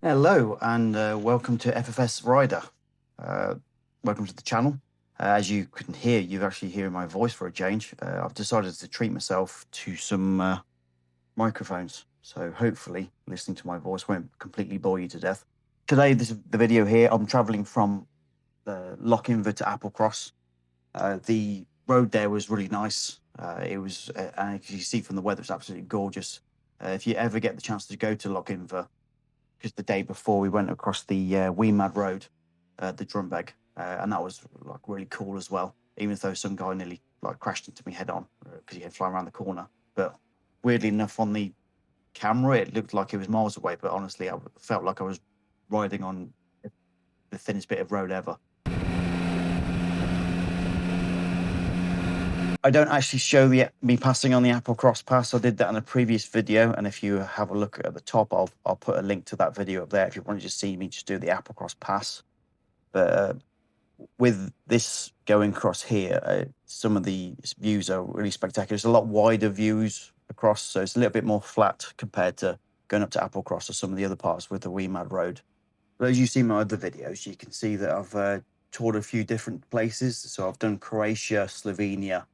Hello and welcome to FFS Rider. Welcome to the channel. As you can hear, you're actually hearing my voice for a change. I've decided to treat myself to some microphones, so hopefully listening to my voice won't completely bore you to death. Today, this is the video here. I'm travelling from Lochinver to Applecross. The road there was really nice. It was, and as you see from the weather, it's absolutely gorgeous. If you ever get the chance to go to Lochinver, because the day before we went across the Weemad Road, the Drumbeg, and that was like really cool as well. Even though some guy nearly like crashed into me head on because he had flying around the corner. But weirdly enough, on the camera, it looked like it was miles away. But honestly, I felt like I was riding on the thinnest bit of road ever. I don't actually show me passing on the Applecross Pass. I did that in a previous video, and if you have a look at the top, I'll put a link to that video up there if you want to just see me just do the Applecross Pass. But with this going across here, some of the views are really spectacular. It's a lot wider views across, so it's a little bit more flat compared to going up to Applecross or some of the other parts with the Weemad Road. But as you see in my other videos, you can see that I've toured a few different places. So I've done Croatia, Slovenia,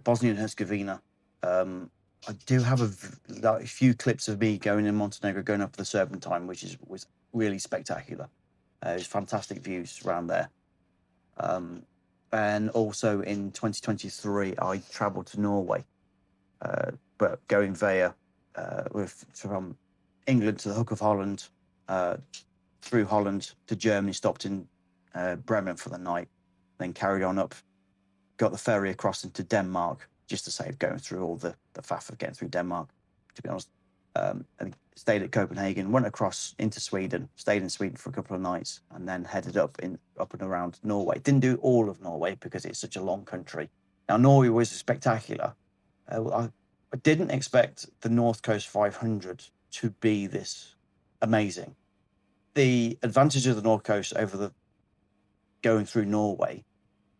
Bosnia and Herzegovina. I do have a few clips of me going in Montenegro, going up the Serpentine, which was really spectacular. There's fantastic views around there. And also in 2023, I travelled to Norway, but going via from England to the Hook of Holland, through Holland to Germany, stopped in Bremen for the night, then carried on up, got the ferry across into Denmark, just to save going through all the faff of getting through Denmark, to be honest. And stayed at Copenhagen, went across into Sweden, stayed in Sweden for a couple of nights, and then headed up and around Norway. Didn't do all of Norway because it's such a long country. Now, Norway was spectacular. I didn't expect the Northcoast 500 to be this amazing. The advantage of the Northcoast over the going through Norway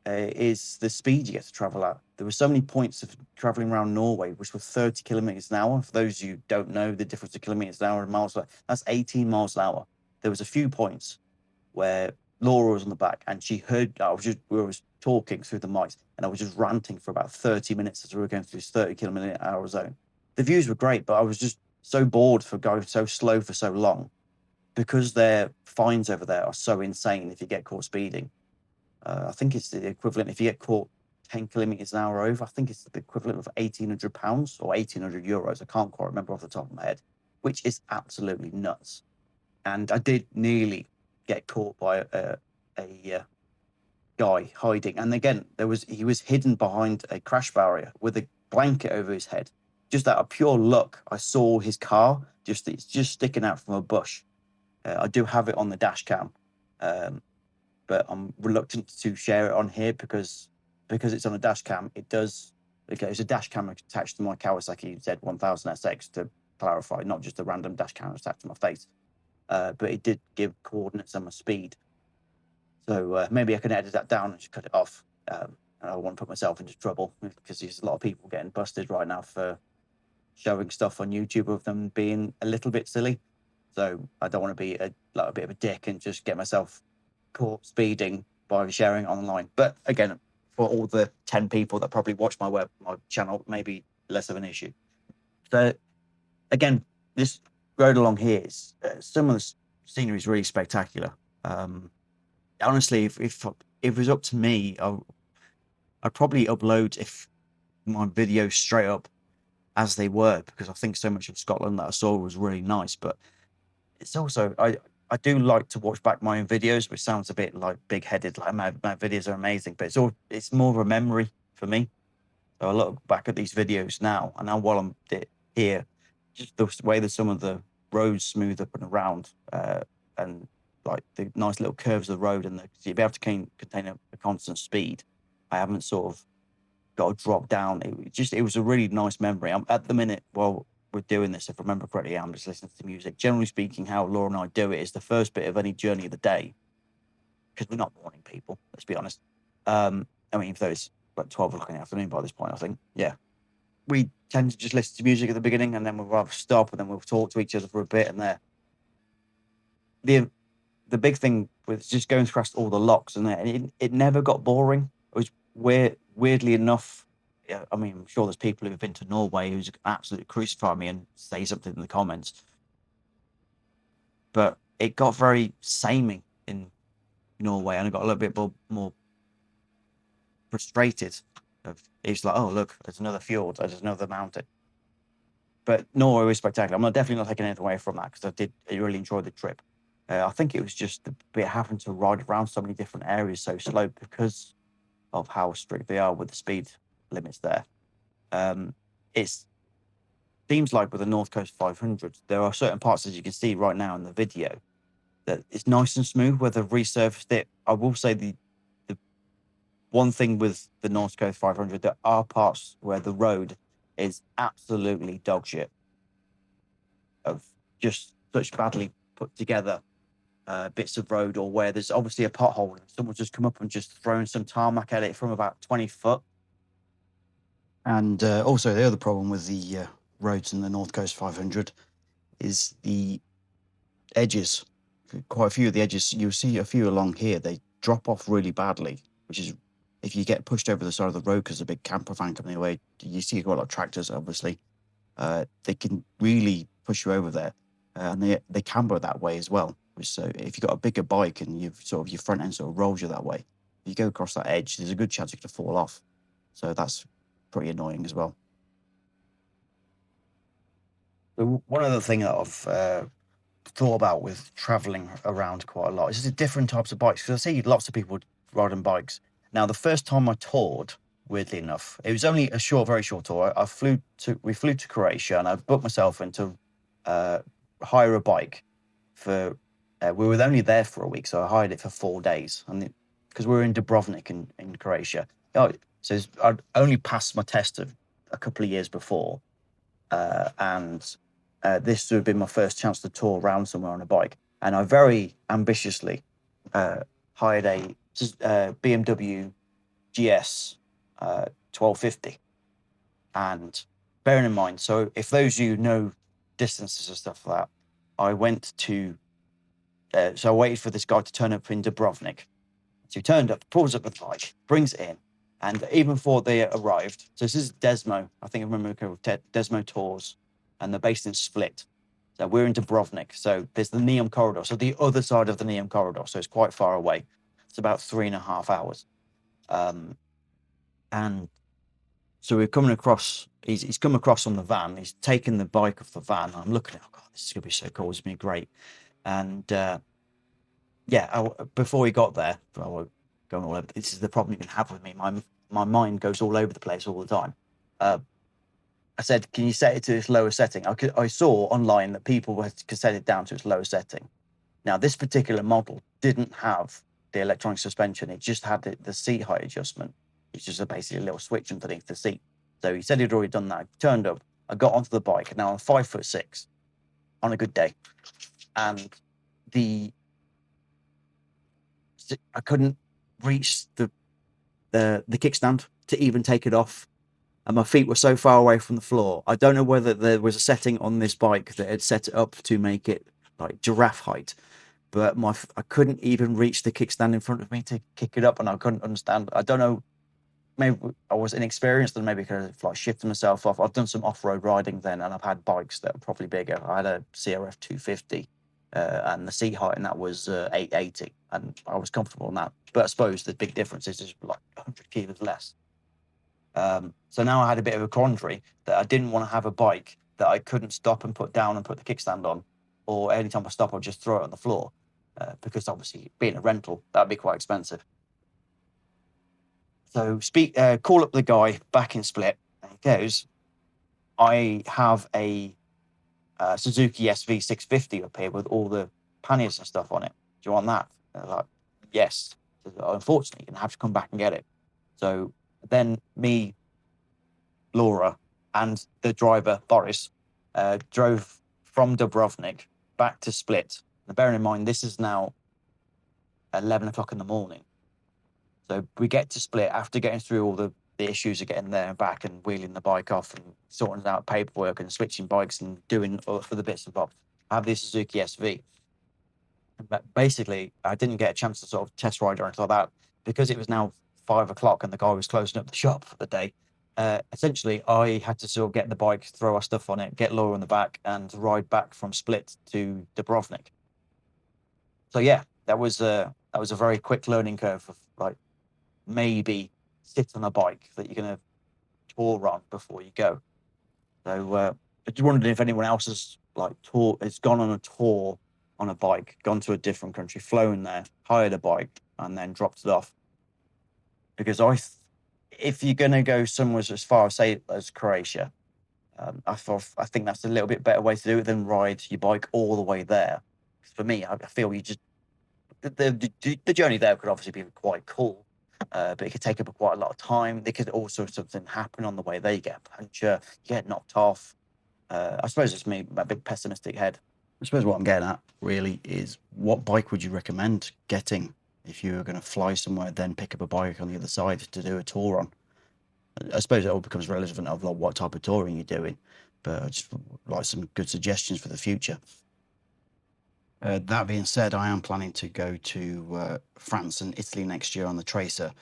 is the speed you get to travel at. There were so many points of traveling around Norway which were 30 kilometers an hour. For those who don't know the difference of kilometers an hour and miles, that's 18 miles an hour. There was a few points where Laura was on the back and she heard we were talking through the mics, and I was just ranting for about 30 minutes as we were going through this 30 kilometer an hour zone. The views were great, but I was just so bored for going so slow for so long, because their fines over there are so insane if you get caught speeding. I think it's the equivalent, if you get caught 10 kilometers an hour over, I think it's the equivalent of £1,800 or €1,800. I can't quite remember off the top of my head, which is absolutely nuts. And I did nearly get caught by a guy hiding. And again, he was hidden behind a crash barrier with a blanket over his head. Just out of pure luck, I saw his car, it's just sticking out from a bush. I do have it on the dash cam. But I'm reluctant to share it on here because it's on a dash cam. It's a dash camera attached to my Kawasaki Z1000SX, to clarify, not just a random dash camera attached to my face. But it did give coordinates and my speed. So maybe I can edit that down and just cut it off. And I don't want to put myself into trouble, because there's a lot of people getting busted right now for showing stuff on YouTube of them being a little bit silly. So I don't want to be a bit of a dick and just get myself caught speeding by sharing online. But again, for all the 10 people that probably watch my channel, maybe less of an issue. So again, this road along here is some of the scenery is really spectacular. Honestly, if it was up to me, I'd probably upload my videos straight up as they were, because I think so much of Scotland that I saw was really nice. But it's also, I do like to watch back my own videos, which sounds a bit like big-headed, like my videos are amazing, but it's more of a memory for me. So I look back at these videos now, and now while I'm here, just the way that some of the roads smooth up and around, and like the nice little curves of the road, and you'll be able to contain a constant speed. I haven't sort of got to drop down. It was a really nice memory. I'm at the minute, while we're doing this, if I remember correctly, I'm just listening to music. Generally speaking, how Laura and I do it is the first bit of any journey of the day, because we're not morning people, let's be honest. I mean, if it's like 12 o'clock in the afternoon by this point, I think, yeah. We tend to just listen to music at the beginning, and then we'll rather stop, and then we'll talk to each other for a bit, and there. the the big thing was just going across all the locks, and it never got boring. It was weirdly enough. Yeah, I mean, I'm sure there's people who've been to Norway who's absolutely crucify me and say something in the comments, but it got very samey in Norway, and I got a little bit more frustrated. It's like, oh look, there's another fjord, there's another mountain. But Norway was spectacular. I'm definitely not taking anything away from that because I really enjoyed the trip. I think it was just the bit having to ride around so many different areas so slow because of how strict they are with the speed limits there. It seems like with the Northcoast 500, there are certain parts, as you can see right now in the video, that it's nice and smooth where they've resurfaced it. I will say the one thing with the Northcoast 500, there are parts where the road is absolutely dog shit, of just such badly put together bits of road, or where there's obviously a pothole and someone's just come up and just thrown some tarmac at it from about 20 foot. And also the other problem with the roads in the Northcoast 500 is the edges. Quite a few of the edges, you'll see a few along here, they drop off really badly, which is if you get pushed over the side of the road because a big camper van coming away, you see quite a lot of tractors, obviously. They can really push you over there, and they camber that way as well. So if you've got a bigger bike and you've sort of your front end sort of rolls you that way, if you go across that edge, there's a good chance you're going to fall off. So that's pretty annoying as well. One other thing that I've thought about with traveling around quite a lot is the different types of bikes, because I see lots of people riding bikes. Now, the first time I toured, weirdly enough, it was only a very short tour. We flew to Croatia, and I booked myself into hire a bike for. We were only there for a week, so I hired it for 4 days, and because we were in Dubrovnik in Croatia. Oh, so I'd only passed my test of a couple of years before, and this would have been my first chance to tour around somewhere on a bike. And I very ambitiously hired a BMW GS 1250. And bearing in mind, so if those of you know distances and stuff like that, I went to, so I waited for this guy to turn up in Dubrovnik. So he turned up, pulls up the bike, brings it in, and even before they arrived, so this is Desmo, I think I remember Desmo Tours, and they're based in Split. So we're in Dubrovnik. So there's the Neum corridor. So the other side of the Neum corridor. So it's quite far away. It's about 3.5 hours. And so we're coming across, he's come across on the van. He's taken the bike off the van. I'm looking at, oh God, this is going to be so cool. It's going to be great. And before he got there, going all over, this is the problem you can have with me. My mind goes all over the place all the time. I said, can you set it to its lower setting? I saw online that people could set it down to its lower setting. Now, this particular model didn't have the electronic suspension. It just had the seat height adjustment. It's just basically a little switch underneath the seat. So he said he'd already done that. I turned up, I got onto the bike, and now I'm 5'6" on a good day. And I couldn't reach the kickstand to even take it off. And my feet were so far away from the floor. I don't know whether there was a setting on this bike that had set it up to make it like giraffe height, but I couldn't even reach the kickstand in front of me to kick it up, and I couldn't understand. I don't know, maybe I was inexperienced, and maybe because I've like shifted myself off. I've done some off-road riding then, and I've had bikes that are probably bigger. I had a CRF 250, and the seat height, and that was 880, and I was comfortable in that. But I suppose the big difference is just like 100 kilos less. So now I had a bit of a quandary that I didn't want to have a bike that I couldn't stop and put down and put the kickstand on, or anytime I stop, I'll just throw it on the floor, because obviously being a rental, that'd be quite expensive. So call up the guy back in Split, and he goes, I have a Suzuki SV650 up here with all the panniers and stuff on it. Do you want that? And I was like, yes. So, unfortunately, you're going to have to come back and get it. So then me, Laura, and the driver, Boris, drove from Dubrovnik back to Split. Now, bearing in mind, this is now 11 o'clock in the morning. So we get to Split after getting through all the issues of getting there and back and wheeling the bike off and sorting out paperwork and switching bikes and doing all for the bits and bobs. I have this Suzuki SV. But basically, I didn't get a chance to sort of test ride or anything like that because it was now 5 o'clock and the guy was closing up the shop for the day. Essentially, I had to sort of get the bike, throw our stuff on it, get Laura on the back, and ride back from Split to Dubrovnik. So yeah, that was a very quick learning curve of like maybe sit on a bike that you're gonna tour on before you go. So I just wondered if anyone else has gone on a tour on a bike, gone to a different country, flown there, hired a bike, and then dropped it off. Because if you're gonna go somewhere as far as say as Croatia, I think that's a little bit better way to do it than ride your bike all the way there. 'Cause for me, I feel you just the journey there could obviously be quite cool, but it could take up quite a lot of time. There could also something happen on the way there. You get a puncture, you get knocked off. I suppose it's me, my big pessimistic head. I suppose what I'm getting at really is what bike would you recommend getting if you were going to fly somewhere, then pick up a bike on the other side to do a tour on? I suppose it all becomes relevant of like what type of touring you're doing, but I just like some good suggestions for the future. That being said, I am planning to go to France and Italy next year on the Tracer,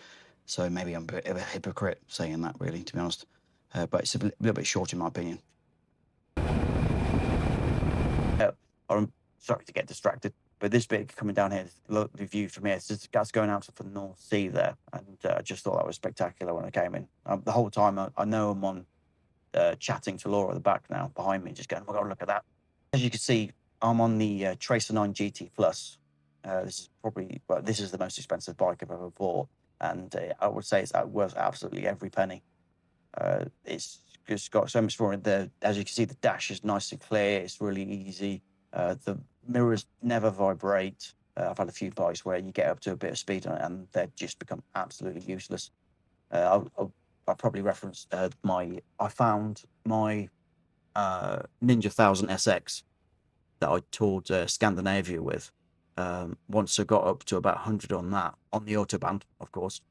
so maybe I'm a bit of a hypocrite saying that, really, to be honest. But it's a little bit short, in my opinion. I'm sorry to get distracted, but this bit coming down here, look, the view from here, it's just that's going out to the North Sea there, and I just thought that was spectacular when I came in. The whole time, I know I'm on chatting to Laura at the back now, behind me, just going, "Oh my God, look at that!" As you can see, I'm on the Tracer 9 GT Plus. This is the most expensive bike I've ever bought, and I would say it's worth absolutely every penny. It's just got so much more in there. As you can see, the dash is nice and clear. It's really easy. The mirrors never vibrate. I've had a few bikes where you get up to a bit of speed on it and they just become absolutely useless. I'll probably reference I found my Ninja 1000 SX that I toured Scandinavia with. Once I got up to about 100 on that, on the Autobahn, of course,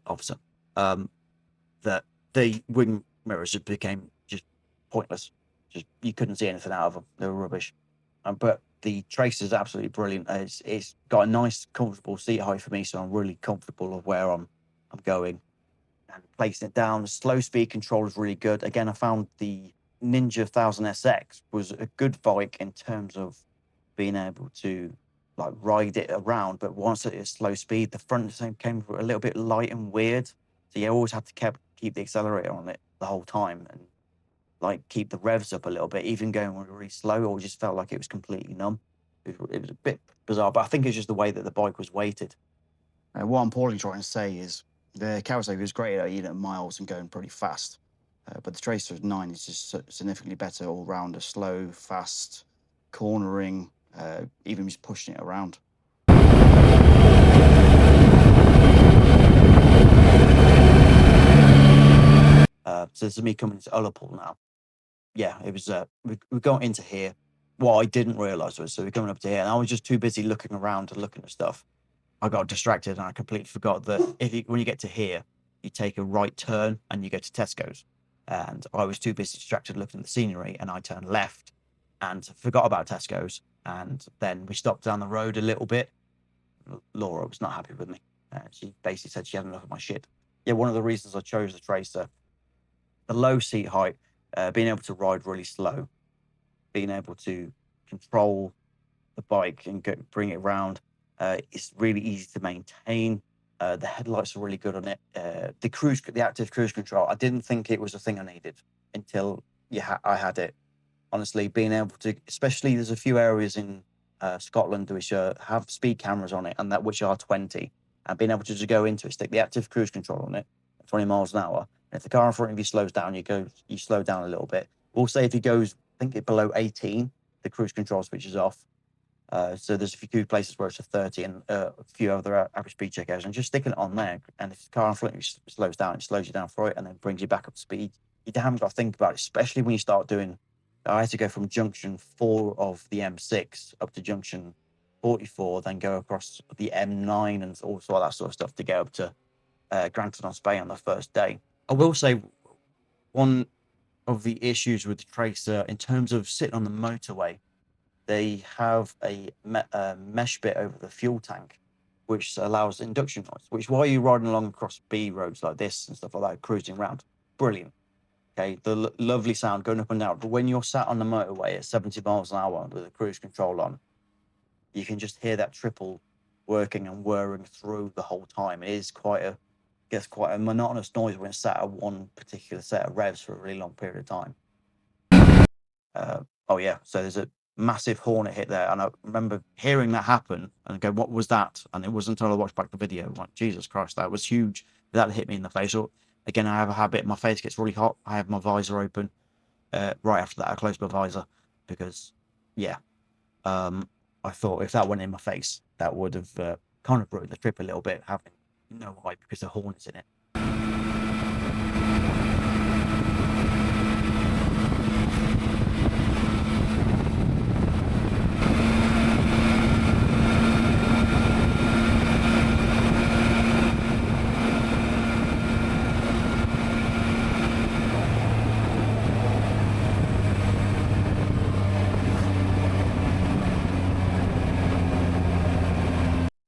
officer, that the wing mirrors just became just pointless. Just you couldn't see anything out of them. They were rubbish. But the Tracer is absolutely brilliant. It's got a nice, comfortable seat height for me, so I'm really comfortable of where I'm going. And placing it down, the slow speed control is really good. Again, I found the Ninja 1000 SX was a good bike in terms of being able to like ride it around, but once it is slow speed, the front came a little bit light and weird. So you always had to keep the accelerator on it the whole time and like keep the revs up a little bit, even going really slow, or just felt like it was completely numb. It was a bit bizarre, but I think it's just the way that the bike was weighted. What I'm probably trying to say is the Kawasaki is great at miles and going pretty fast, but the Tracer 9 is just significantly better all rounder, slow, fast, cornering, even just pushing it around. So this is me coming to Ullapool now. Yeah, it was. We're going into here. What I didn't realise was, so we're coming up to here, and I was just too busy looking around and looking at stuff. I got distracted, and I completely forgot that when you get to here, you take a right turn and you go to Tesco's. And I was too busy distracted looking at the scenery, and I turned left and forgot about Tesco's. And then we stopped down the road a little bit. Laura was not happy with me. She basically said she had enough of my shit. Yeah, one of the reasons I chose the Tracer, the low seat height, being able to ride really slow, being able to control the bike and bring it around. It's really easy to maintain. The headlights are really good on it. The active cruise control, I didn't think it was a thing I needed until I had it. Honestly, being able to, especially there's a few areas in Scotland which have speed cameras on it and that which are 20, and being able to just go into it, stick the active cruise control on it, 20 miles an hour. And if the car in front of you slows down, you slow down a little bit. We'll say if it goes, I think it below 18, the cruise control switches off. So there's a few places where it's a 30 and a few other average speed checkers, and just sticking it on there. And if the car in front of you slows down, it slows you down for it and then brings you back up to speed. You haven't got to think about it, especially when you start doing. I had to go from junction 4 of the M6 up to junction 44, then go across the M9 and all that sort of stuff to get up to Granton-on-Spey on the first day. I will say one of the issues with the Tracer in terms of sitting on the motorway they have a mesh bit over the fuel tank, which allows induction noise, which while you're riding along across B roads like this and stuff like that, cruising around, brilliant. Okay, the lovely sound going up and down. But when you're sat on the motorway at 70 miles an hour with the cruise control on, you can just hear that triple working and whirring through the whole time. It is gets quite a monotonous noise when it's sat at one particular set of revs for a really long period of time. Oh yeah, so there's a massive hornet hit there, and I remember hearing that happen and go, "What was that?" And it wasn't until I watched back the video, I'm like, Jesus Christ, that was huge. That hit me in the face. So again, I have a habit. My face gets really hot. I have my visor open. Right after that, I close my visor because, yeah, I thought if that went in my face, that would have kind of ruined the trip a little bit, having no eye because the hornet's in it.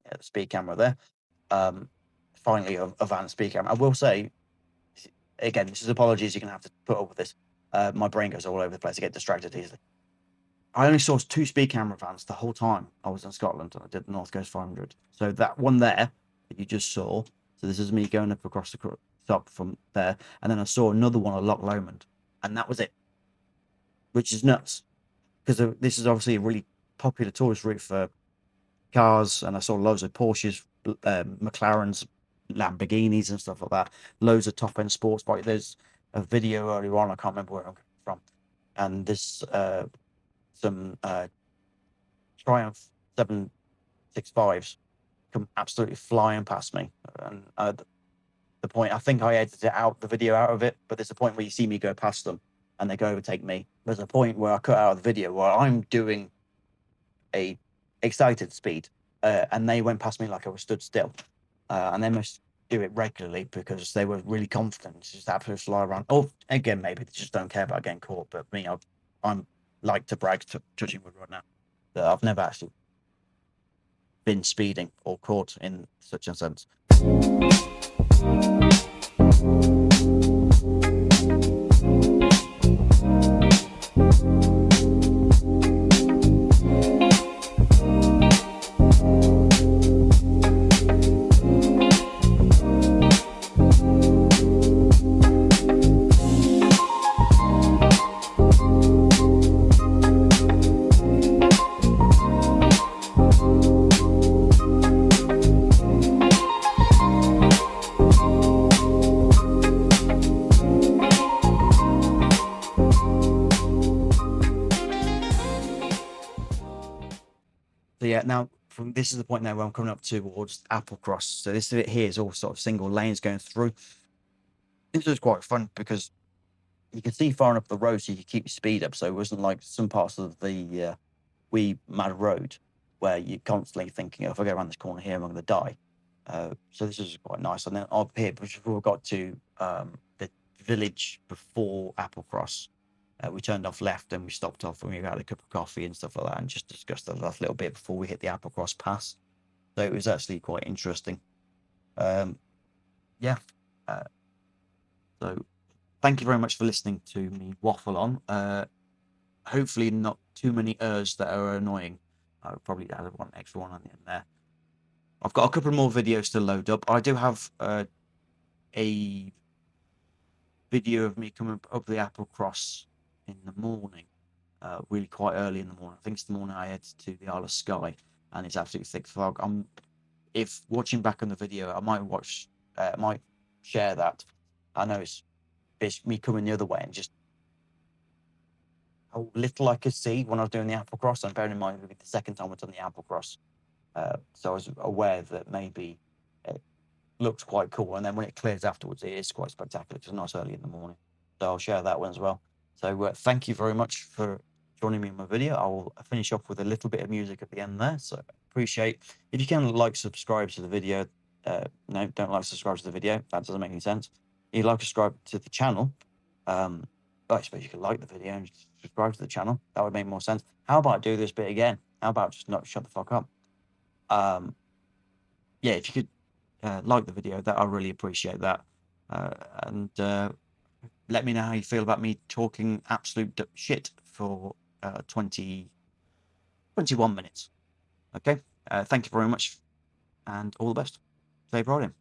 The speed camera there. Finally, a van speed camera. I will say, again, this is apologies. You're gonna have to put up with this. My brain goes all over the place. I get distracted easily. I only saw 2 speed camera vans the whole time I was in Scotland, and I did the Northcoast 500. So that one there that you just saw. So this is me going up across the top from there, and then I saw another one at Loch Lomond, and that was it. Which is nuts, because this is obviously a really popular tourist route for cars, and I saw loads of Porsches, McLarens, Lamborghinis, and stuff like that. Loads of top end sports bike. There's a video earlier on. I can't remember where I'm from, and there's some Triumph 765s come absolutely flying past me, and the point, I think I edited the video out of it, but there's a point where you see me go past them and they go overtake me. There's a point where I cut out of the video where I'm doing a excited speed, and they went past me like I was stood still, and they must do it regularly because they were really confident to just absolutely fly around. Oh, again, maybe they just don't care about getting caught, but me, I'm like to brag, touching wood right now, that I've never actually been speeding or caught in such a sense. So yeah, now this is the point now where I'm coming up towards Applecross. So this bit here is all sort of single lanes going through. This was quite fun because you can see far enough the road, so you could keep your speed up. So it wasn't like some parts of the wee mad road where you're constantly thinking, oh, if I go around this corner here, I'm going to die. So this is quite nice. And then up here, before we got to the village before Applecross, we turned off left and we stopped off and we had a cup of coffee and stuff like that, and just discussed the last little bit before we hit the Applecross pass. So it was actually quite interesting. Yeah. So thank you very much for listening to me waffle on. Hopefully not too many ers that are annoying. I would probably add one extra one on the end there. I've got a couple more videos to load up. I do have a video of me coming up the Applecross in the morning, really quite early in the morning. I think it's the morning I head to the Isle of Skye, and it's absolutely thick fog. If watching back on the video, I might share that. I know it's me coming the other way and just how little I could see when I was doing the Applecross. And bearing in mind, it'll be the second time I've done the Applecross, so I was aware that maybe it looks quite cool. And then when it clears afterwards, it is quite spectacular. It's nice early in the morning. So I'll share that one as well. So thank you very much for joining me in my video. I will finish off with a little bit of music at the end there. So appreciate if you can subscribe to the video. No, don't subscribe to the video. That doesn't make any sense. If you subscribe to the channel, I suppose you could like the video and subscribe to the channel. That would make more sense. How about I do this bit again? How about just not shut the fuck up? Yeah, if you could like the video, that I really appreciate that. And let me know how you feel about me talking absolute shit for 21 minutes. Okay. Thank you very much, and all the best. Safe riding.